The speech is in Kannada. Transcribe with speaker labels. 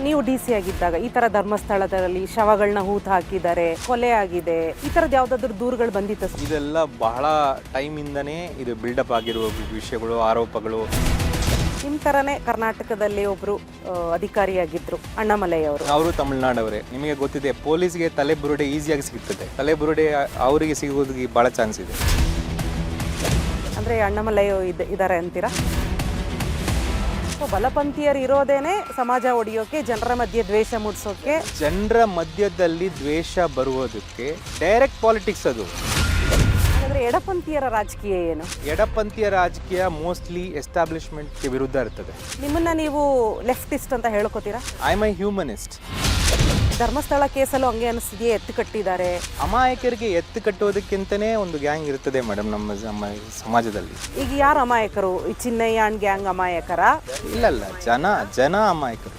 Speaker 1: ನೀವು ಡಿ ಸಿ ಆಗಿದ್ದಾಗ ಈ ತರ ಧರ್ಮಸ್ಥಳದಲ್ಲಿ ಶವಗಳನ್ನ ಹೂತು ಹಾಕಿದ್ದಾರೆ, ಕೊಲೆ ಆಗಿದೆ, ಈ ತರದ್ ಯಾವ್ದಾದ್ರು ದೂರುಗಳು ಬಂದಿತ್ತ?
Speaker 2: ಇದೆಲ್ಲ ಬಹಳ ಟೈಮಿಂದನೇ ಇದು ಬಿಲ್ಡಪ್ ಆಗಿರುವ ವಿಷಯಗಳು, ಆರೋಪಗಳು.
Speaker 1: ನಿಮ್ ತರನೇ ಕರ್ನಾಟಕದಲ್ಲಿ ಒಬ್ರು ಅಧಿಕಾರಿಯಾಗಿದ್ರು ಅಣ್ಣಾಮಲೈ ಅವರು
Speaker 2: ತಮಿಳ್ನಾಡವರೇ. ನಿಮಗೆ ಗೊತ್ತಿದೆ, ಪೊಲೀಸ್ಗೆ ತಲೆಬುರುಡೆ ಈಸಿಯಾಗಿ ಸಿಗುತ್ತದೆ, ತಲೆಬುರುಡೆ ಅವರಿಗೆ ಸಿಗೋದಕ್ಕೆ ಬಹಳ ಚಾನ್ಸ್ ಇದೆ.
Speaker 1: ಅಂದ್ರೆ ಅಣ್ಣಾಮಲೈ ಇದಾರೆ ಅಂತೀರಾ? ಬಲಪಂಥೀಯರು ಇರೋದೇನೆ ಸಮಾಜ ಒಡೆಯೋಕೆ, ಜನರ ಮಧ್ಯೆ ದ್ವೇಷ ಮೂಡಿಸೋಕೆ.
Speaker 2: ಜನರ ಮಧ್ಯದಲ್ಲಿ ದ್ವೇಷ ಬರುವುದಕ್ಕೆ ಡೈರೆಕ್ಟ್ ಪಾಲಿಟಿಕ್ಸ್ ಅದು.
Speaker 1: ಹಾಗಾದ್ರೆ ಎಡಪಂಥೀಯರ ರಾಜಕೀಯ ಏನು?
Speaker 2: ಎಡಪಂಥೀಯ ರಾಜಕೀಯ ಮೋಸ್ಟ್ಲಿ ಎಸ್ಟಾಬ್ಲಿಷ್ಮೆಂಟ್ಗೆ ವಿರುದ್ಧ ಇರ್ತದೆ.
Speaker 1: ನಿಮ್ಮನ್ನ ನೀವು ಲೆಫ್ಟಿಸ್ಟ್ ಅಂತ ಹೇಳ್ಕೊತೀರಾ?
Speaker 2: I am a humanist.
Speaker 1: Dharmasthala ಕೇಸಲ್ಲೂ ಹಂಗೆ ಅನಿಸ್ತಿದೆಯೇ? ಎತ್ತು ಕಟ್ಟಿದ್ದಾರೆ.
Speaker 2: ಅಮಾಯಕರಿಗೆ ಎತ್ತು ಕಟ್ಟೋದಕ್ಕಿಂತನೇ ಒಂದು ಗ್ಯಾಂಗ್ ಇರ್ತದೆ ಮೇಡಮ್ ನಮ್ಮ ಸಮಾಜದಲ್ಲಿ.
Speaker 1: ಈಗ ಯಾರು ಅಮಾಯಕರು? ಈ ಚಿನ್ನಯ್ಯ ಅಂಡ್ ಗ್ಯಾಂಗ್ ಅಮಾಯಕರ?
Speaker 2: ಇಲ್ಲ, ಜನ ಅಮಾಯಕರು.